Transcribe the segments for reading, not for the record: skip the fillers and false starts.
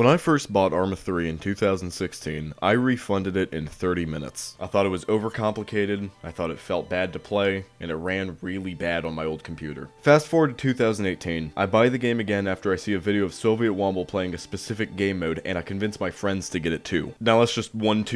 When I first bought Arma 3 in 2016, I refunded it in 30 minutes. I thought it was overcomplicated, I thought it felt bad to play, and it ran really bad on my old computer. Fast forward to 2018, I buy the game again after I see a video of Soviet Womble playing a specific game mode, and I convince my friends to get it too. Now let's just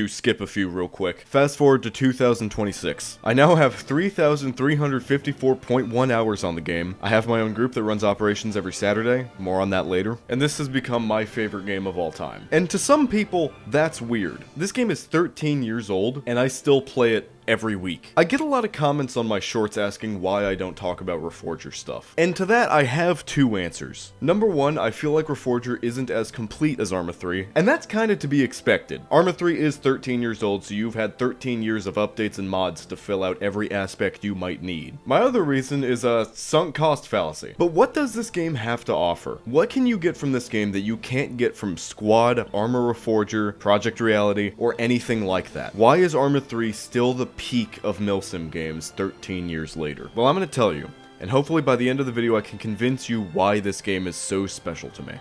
skip a few real quick. Fast forward to 2026. I now have 3,354.1 hours on the game. I have my own group that runs operations every Saturday, more on that later, and this has become my favorite game of all time. And to some people, that's weird. This game is 13 years old, and I still play it every week. I get a lot of comments on my shorts asking why I don't talk about Reforger stuff. And to that, I have two answers. Number one, I feel like Reforger isn't as complete as Arma 3, and that's kinda to be expected. Arma 3 is 13 years old, so you've had 13 years of updates and mods to fill out every aspect you might need. My other reason is a sunk cost fallacy. But what does this game have to offer? What can you get from this game that you can't get from Squad, Arma Reforger, Project Reality, or anything like that? Why is Arma 3 still the peak of milsim games 13 years later? Well, I'm gonna tell you, and hopefully by the end of the video I can convince you why this game is so special to me.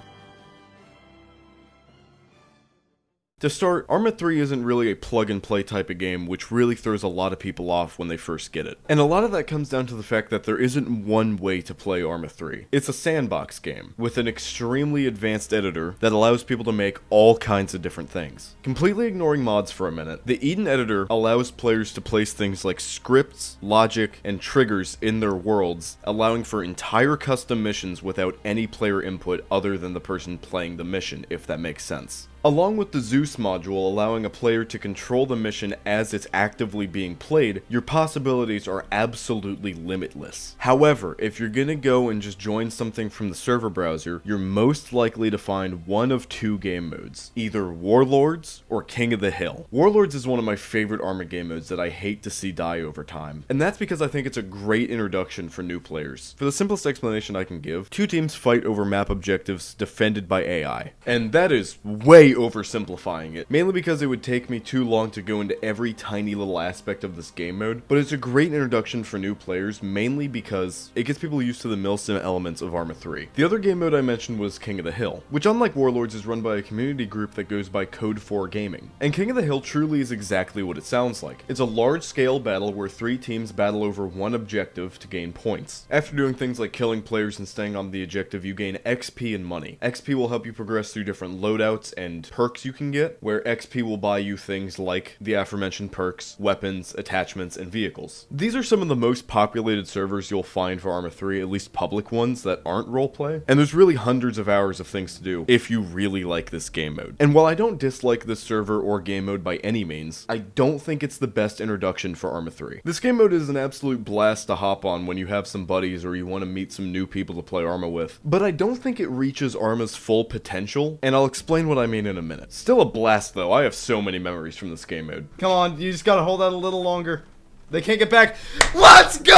To start, Arma 3 isn't really a plug-and-play type of game, which really throws a lot of people off when they first get it. And a lot of that comes down to the fact that there isn't one way to play Arma 3. It's a sandbox game, with an extremely advanced editor that allows people to make all kinds of different things. Completely ignoring mods for a minute, the Eden editor allows players to place things like scripts, logic, and triggers in their worlds, allowing for entire custom missions without any player input other than the person playing the mission, if that makes sense. Along with the Zeus module allowing a player to control the mission as it's actively being played, your possibilities are absolutely limitless. However, if you're gonna go and just join something from the server browser, you're most likely to find one of two game modes, either Warlords or King of the Hill. Warlords is one of my favorite Arma game modes that I hate to see die over time, and that's because I think it's a great introduction for new players. For the simplest explanation I can give, two teams fight over map objectives defended by AI, and that is way oversimplifying it, mainly because it would take me too long to go into every tiny little aspect of this game mode, but it's a great introduction for new players, mainly because it gets people used to the milsim elements of Arma 3. The other game mode I mentioned was King of the Hill, which unlike Warlords is run by a community group that goes by Code 4 Gaming. And King of the Hill truly is exactly what it sounds like. It's a large-scale battle where three teams battle over one objective to gain points. After doing things like killing players and staying on the objective, you gain XP and money. XP will help you progress through different loadouts and perks you can get, where XP will buy you things like the aforementioned perks, weapons, attachments, and vehicles. These are some of the most populated servers you'll find for Arma 3, at least public ones that aren't roleplay, and there's really hundreds of hours of things to do if you really like this game mode. And while I don't dislike this server or game mode by any means, I don't think it's the best introduction for Arma 3. This game mode is an absolute blast to hop on when you have some buddies or you want to meet some new people to play Arma with, but I don't think it reaches Arma's full potential, and I'll explain what I mean in a minute. Still a blast though, I have so many memories from this game mode. Come on, you just gotta hold out a little longer. They can't get back. Let's go!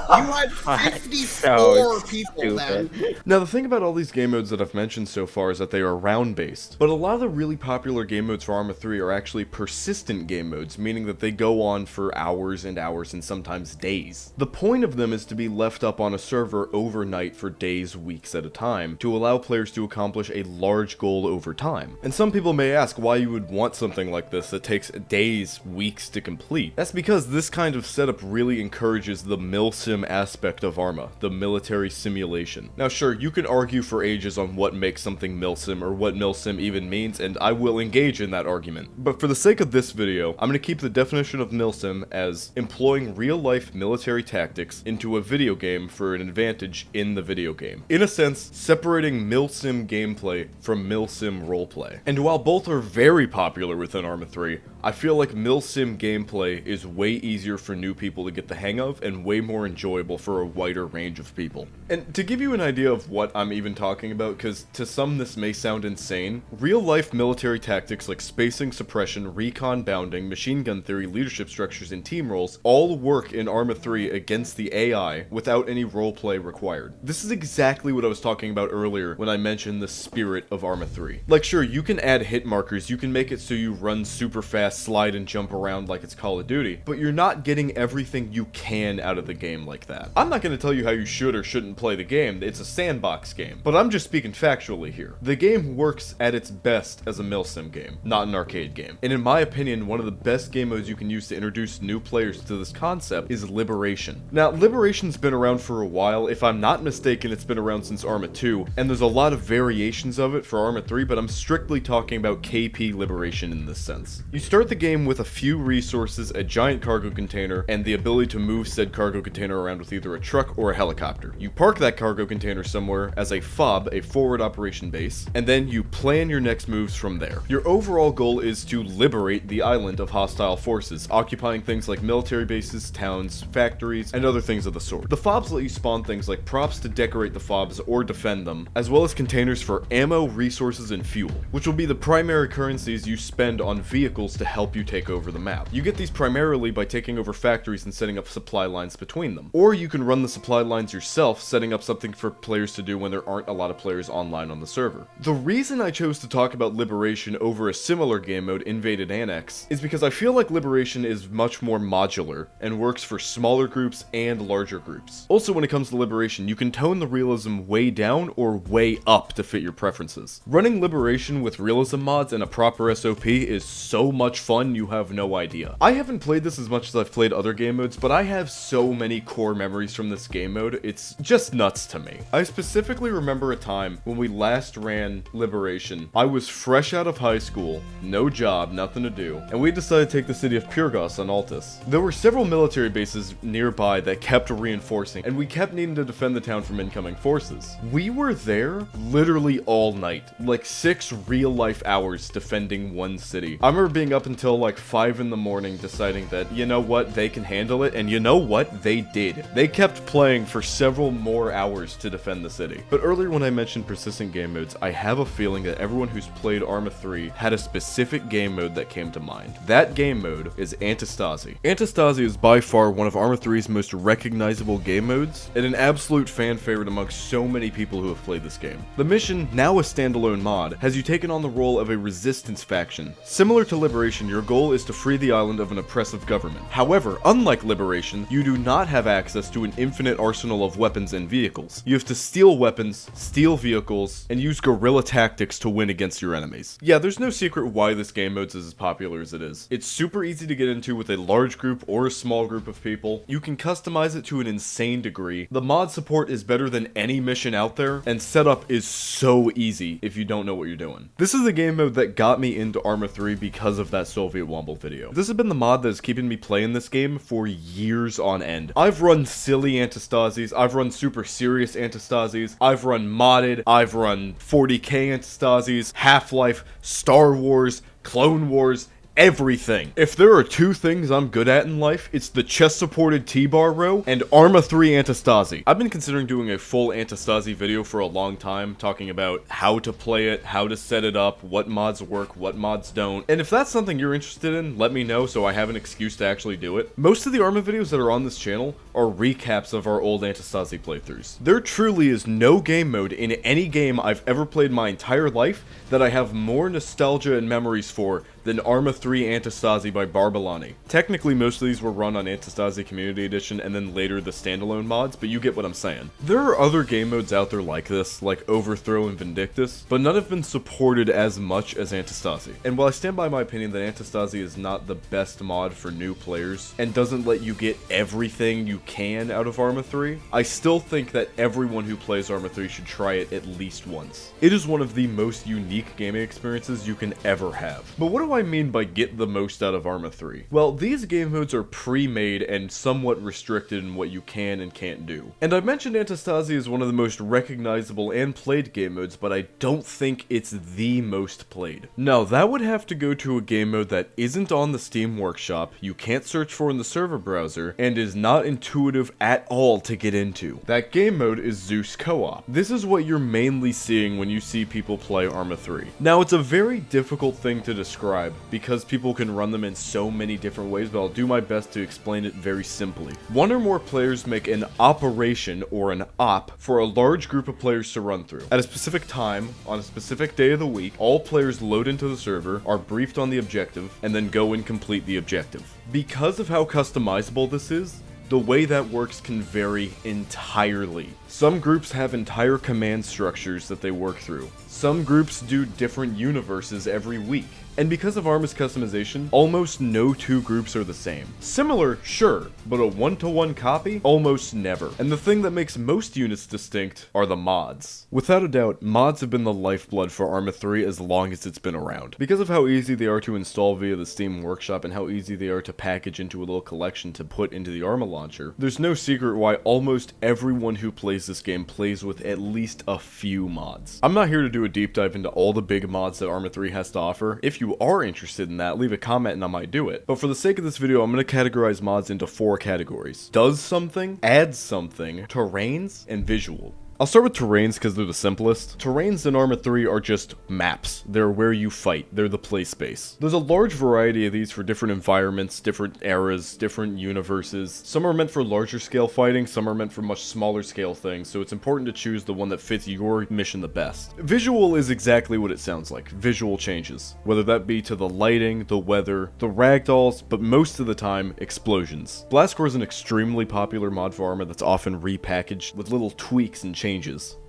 You had 54 people then. Now the thing about all these game modes that I've mentioned so far is that they are round based, but a lot of the really popular game modes for Arma 3 are actually persistent game modes, meaning that they go on for hours and hours and sometimes days. The point of them is to be left up on a server overnight for days, weeks at a time, to allow players to accomplish a large goal over time. And some people may ask why you would want something like this that takes days, weeks to complete. That's because this kind of setup really encourages the milsim aspect of Arma, the military simulation. Now sure, you can argue for ages on what makes something milsim or what milsim even means, and I will engage in that argument. But for the sake of this video, I'm going to keep the definition of milsim as employing real-life military tactics into a video game for an advantage in the video game. In a sense, separating milsim gameplay from milsim roleplay. And while both are very popular within Arma 3, I feel like milsim gameplay is way easier for new people to get the hang of and way more enjoyable for a wider range of people. And to give you an idea of what I'm even talking about, because to some this may sound insane, real-life military tactics like spacing, suppression, recon, bounding, machine gun theory, leadership structures, and team roles all work in Arma 3 against the AI without any roleplay required. This is exactly what I was talking about earlier when I mentioned the spirit of Arma 3. Like sure, you can add hit markers, you can make it so you run super fast, slide and jump around like it's Call of Duty, but you're not getting everything you can out of the game like like that. I'm not going to tell you how you should or shouldn't play the game, it's a sandbox game, but I'm just speaking factually here. The game works at its best as a milsim game, not an arcade game. And in my opinion, one of the best game modes you can use to introduce new players to this concept is Liberation. Now, Liberation's been around for a while. If I'm not mistaken, it's been around since Arma 2, and there's a lot of variations of it for Arma 3, but I'm strictly talking about KP Liberation in this sense. You start the game with a few resources, a giant cargo container, and the ability to move said cargo container around with either a truck or a helicopter. You park that cargo container somewhere as a FOB, a forward operation base, and then you plan your next moves from there. Your overall goal is to liberate the island of hostile forces, occupying things like military bases, towns, factories, and other things of the sort. The FOBs let you spawn things like props to decorate the FOBs or defend them, as well as containers for ammo, resources, and fuel, which will be the primary currencies you spend on vehicles to help you take over the map. You get these primarily by taking over factories and setting up supply lines between them. Or you can run the supply lines yourself, setting up something for players to do when there aren't a lot of players online on the server. The reason I chose to talk about Liberation over a similar game mode, Invaded Annex, is because I feel like Liberation is much more modular and works for smaller groups and larger groups. Also, when it comes to Liberation, you can tone the realism way down or way up to fit your preferences. Running Liberation with realism mods and a proper SOP is so much fun you have no idea. I haven't played this as much as I've played other game modes, but I have so many core memories from this game mode, it's just nuts to me. I specifically remember a time when we last ran Liberation. I was fresh out of high school, no job, nothing to do, and we decided to take the city of Pyrgos on Altus. There were several military bases nearby that kept reinforcing, and we kept needing to defend the town from incoming forces. We were there literally all night, like 6 real-life hours defending one city. I remember being up until like 5 in the morning deciding that, you know what, they can handle it, and you know what, they did. They kept playing for several more hours to defend the city. But earlier when I mentioned persistent game modes, I have a feeling that everyone who's played Arma 3 had a specific game mode that came to mind. That game mode is Antistasi. Antistasi is by far one of Arma 3's most recognizable game modes, and an absolute fan favorite amongst so many people who have played this game. The mission, now a standalone mod, has you taken on the role of a resistance faction. Similar to Liberation, your goal is to free the island of an oppressive government. However, unlike Liberation, you do not have access to an infinite arsenal of weapons and vehicles. You have to steal weapons, steal vehicles, and use guerrilla tactics to win against your enemies. Yeah, there's no secret why this game mode is as popular as it is. It's super easy to get into with a large group or a small group of people. You can customize it to an insane degree. The mod support is better than any mission out there, and setup is so easy if you don't know what you're doing. This is the game mode that got me into Arma 3 because of that Soviet Womble video. This has been the mod that is keeping me playing this game for years on end. I've run silly Antistasis, I've run super serious Antistasis, I've run modded, I've run 40k Antistasis, Half-Life, Star Wars, Clone Wars, everything. If there are 2 things I'm good at in life, it's the chest-supported T-bar row and Arma 3 Antistasi. I've been considering doing a full Antistasi video for a long time, talking about how to play it, how to set it up, what mods work, what mods don't. And if that's something you're interested in, let me know so I have an excuse to actually do it. Most of the Arma videos that are on this channel are recaps of our old Antistasi playthroughs. There truly is no game mode in any game I've ever played my entire life that I have more nostalgia and memories for than Arma 3 Antistasi by Barbalani. Technically, most of these were run on Antistasi Community Edition and then later the standalone mods, but you get what I'm saying. There are other game modes out there like this, like Overthrow and Vindictus, but none have been supported as much as Antistasi. And while I stand by my opinion that Antistasi is not the best mod for new players, and doesn't let you get everything you can out of Arma 3, I still think that everyone who plays Arma 3 should try it at least once. It is one of the most unique gaming experiences you can ever have. But what do I mean by get the most out of Arma 3? Well, these game modes are pre-made and somewhat restricted in what you can and can't do. And I mentioned Antistasi is one of the most recognizable and played game modes, but I don't think it's the most played. Now, that would have to go to a game mode that isn't on the Steam Workshop, you can't search for in the server browser, and is not intuitive at all to get into. That game mode is Zeus Co-op. This is what you're mainly seeing when you see people play Arma 3. Now, it's a very difficult thing to describe, because people can run them in so many different ways, but I'll do my best to explain it very simply. One or more players make an operation, or an op, for a large group of players to run through. At a specific time, on a specific day of the week, all players load into the server, are briefed on the objective, and then go and complete the objective. Because of how customizable this is, The way that works can vary entirely. Some groups have entire command structures that they work through. Some groups do different universes every week. And because of Arma's customization, almost no two groups are the same. Similar, sure, but a one-to-one copy? Almost never. And the thing that makes most units distinct are the mods. Without a doubt, mods have been the lifeblood for Arma 3 as long as it's been around. Because of how easy they are to install via the Steam Workshop and how easy they are to package into a little collection to put into the Arma launcher, there's no secret why almost everyone who plays this game plays with at least a few mods. I'm not here to do a deep dive into all the big mods that Arma 3 has to offer. If you are interested in that, leave a comment and I might do it. But for the sake of this video, I'm going to categorize mods into 4 categories: does something, adds something, terrains, and visual. I'll start with terrains because they're the simplest. Terrains in Arma 3 are just maps. They're where you fight. They're the play space. There's a large variety of these for different environments, different eras, different universes. Some are meant for larger scale fighting, some are meant for much smaller scale things, so it's important to choose the one that fits your mission the best. Visual is exactly what it sounds like. Visual changes. Whether that be to the lighting, the weather, the ragdolls, but most of the time, explosions. Blastcore is an extremely popular mod for Arma that's often repackaged with little tweaks and changes.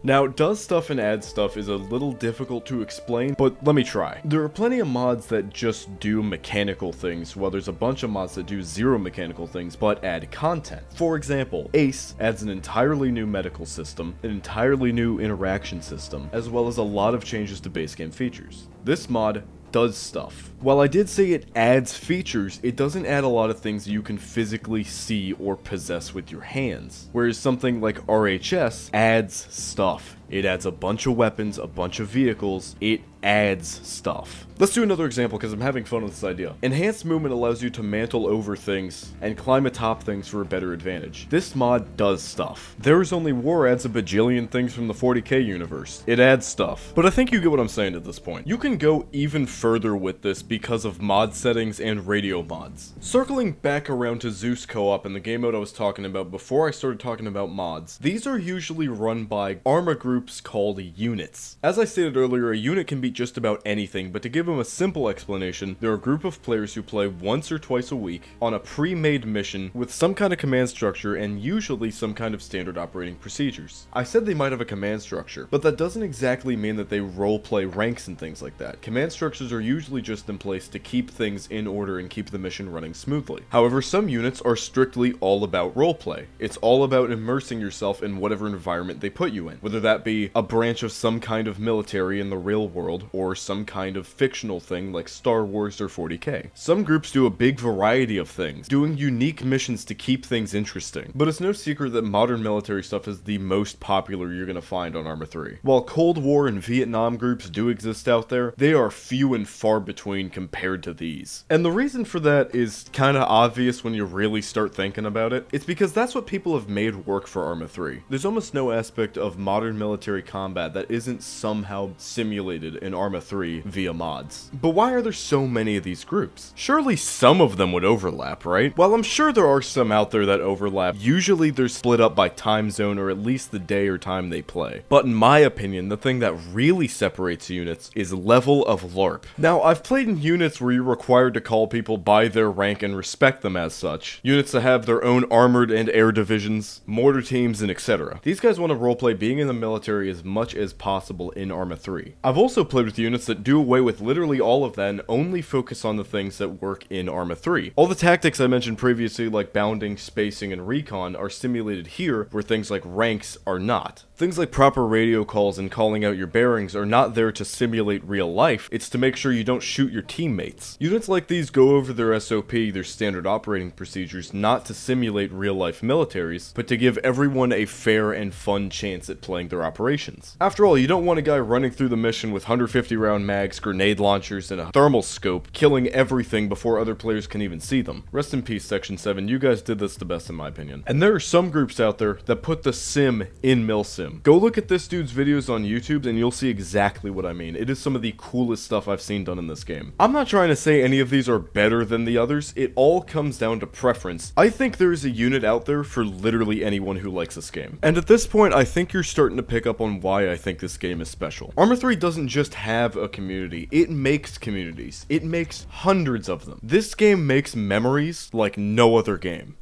Now, does stuff and adds stuff is a little difficult to explain, but let me try. There are plenty of mods that just do mechanical things, while there's a bunch of mods that do zero mechanical things but add content. For example, Ace adds an entirely new medical system, an entirely new interaction system, as well as a lot of changes to base game features. This mod does stuff. While I did say it adds features, it doesn't add a lot of things you can physically see or possess with your hands. Whereas something like RHS adds stuff. It adds a bunch of weapons, a bunch of vehicles, it adds stuff. Let's do another example because I'm having fun with this idea. Enhanced movement allows you to mantle over things and climb atop things for a better advantage. This mod does stuff. There Is Only War adds a bajillion things from the 40k universe. It adds stuff. But I think you get what I'm saying at this point. You can go even further with this because of mod settings and radio mods. Circling back around to Zeus Co-op and the game mode I was talking about before I started talking about mods, these are usually run by Arma groups called units. As I stated earlier, a unit can be just about anything, but to give them a simple explanation, they're a group of players who play once or twice a week on a pre-made mission with some kind of command structure and usually some kind of standard operating procedures. I said they might have a command structure, but that doesn't exactly mean that they roleplay ranks and things like that. Command structures are usually just in place to keep things in order and keep the mission running smoothly. However, some units are strictly all about roleplay. It's all about immersing yourself in whatever environment they put you in, whether that be a branch of some kind of military in the real world or some kind of fictional thing like Star Wars or 40k. Some groups do a big variety of things, doing unique missions to keep things interesting. But it's no secret that modern military stuff is the most popular you're gonna find on Arma 3. While Cold War and Vietnam groups do exist out there, they are few and far between compared to these. And the reason for that is kinda obvious when you really start thinking about it. It's because that's what people have made work for Arma 3. There's almost no aspect of modern military combat that isn't somehow simulated in Arma 3 via mods. But why are there so many of these groups? Surely some of them would overlap, right? Well, I'm sure there are some out there that overlap. Usually they're split up by time zone or at least the day or time they play. But in my opinion, the thing that really separates units is level of LARP. Now, I've played in units where you're required to call people by their rank and respect them as such. Units that have their own armored and air divisions, mortar teams, and etc. These guys want to roleplay being in the military as much as possible in Arma 3. I've also played with units that do away with literally all of that and only focus on the things that work in Arma 3. All the tactics I mentioned previously, like bounding, spacing, and recon, are simulated here, where things like ranks are not. Things like proper radio calls and calling out your bearings are not there to simulate real life, it's to make sure you don't shoot your teammates. Units like these go over their SOP, their standard operating procedures, not to simulate real life militaries, but to give everyone a fair and fun chance at playing their operations. After all, you don't want a guy running through the mission with 150 round mags, grenade launchers, and a thermal scope, killing everything before other players can even see them. Rest in peace, Section 7, you guys did this the best in my opinion. And there are some groups out there that put the sim in milsim. Go look at this dude's videos on YouTube and you'll see exactly what I mean. It is some of the coolest stuff I've seen done in this game. I'm not trying to say any of these are better than the others, it all comes down to preference. I think there is a unit out there for literally anyone who likes this game. And at this point, I think you're starting to pick up on why I think this game is special. Arma 3 doesn't just have a community, it makes communities. It makes hundreds of them. This game makes memories like no other game.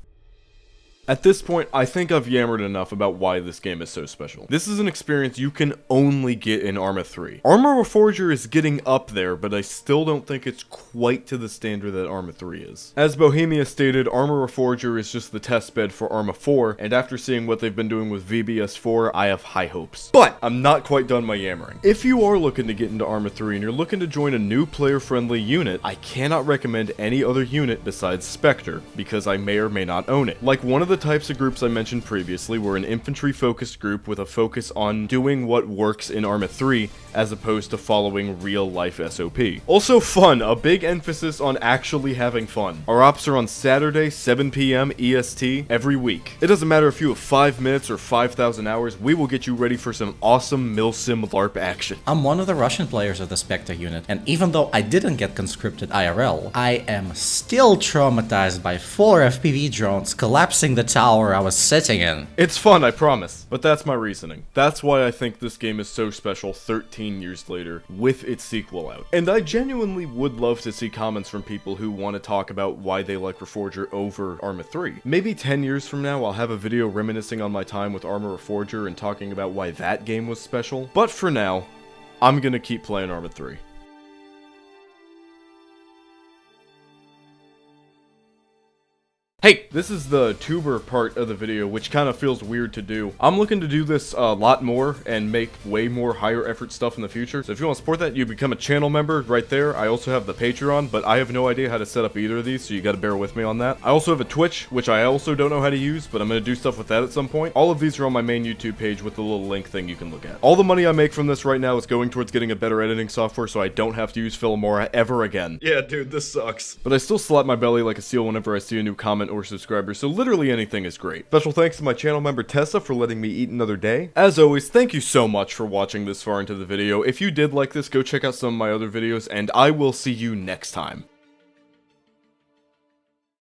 At this point, I think I've yammered enough about why this game is so special. This is an experience you can only get in Arma 3. Arma Reforger is getting up there, but I still don't think it's quite to the standard that Arma 3 is. As Bohemia stated, Arma Reforger is just the testbed for Arma 4, and after seeing what they've been doing with VBS 4, I have high hopes. But I'm not quite done my yammering. If you are looking to get into Arma 3 and you're looking to join a new player-friendly unit, I cannot recommend any other unit besides Spectre, because I may or may not own it. Like one of the types of groups I mentioned previously, we're an infantry-focused group with a focus on doing what works in Arma 3, as opposed to following real-life SOP. Also fun, a big emphasis on actually having fun. Our ops are on Saturday, 7 PM EST, every week. It doesn't matter if you have 5 minutes or 5,000 hours, we will get you ready for some awesome milsim LARP action. I'm one of the Russian players of the Spectre unit, and even though I didn't get conscripted IRL, I am still traumatized by 4 FPV drones collapsing the tower I was sitting in. It's fun, I promise, but that's my reasoning. That's why I think this game is so special 13 years later, with its sequel out. And I genuinely would love to see comments from people who want to talk about why they like Reforger over Arma 3. Maybe 10 years from now, I'll have a video reminiscing on my time with Arma Reforger and talking about why that game was special. But for now, I'm gonna keep playing Arma 3. Hey, this is the tuber part of the video, which kind of feels weird to do. I'm looking to do this a lot more and make way more higher effort stuff in the future. So if you want to support that, you become a channel member right there. I also have the Patreon, but I have no idea how to set up either of these, so you got to bear with me on that. I also have a Twitch, which I also don't know how to use, but I'm going to do stuff with that at some point. All of these are on my main YouTube page with the little link thing you can look at. All the money I make from this right now is going towards getting a better editing software so I don't have to use Filmora ever again. Yeah, dude, this sucks. But I still slap my belly like a seal whenever I see a new comment or subscriber, so literally anything is great. Special thanks to my channel member Tessa for letting me eat another day. As always, thank you so much for watching this far into the video. If you did like this, go check out some of my other videos, and I will see you next time.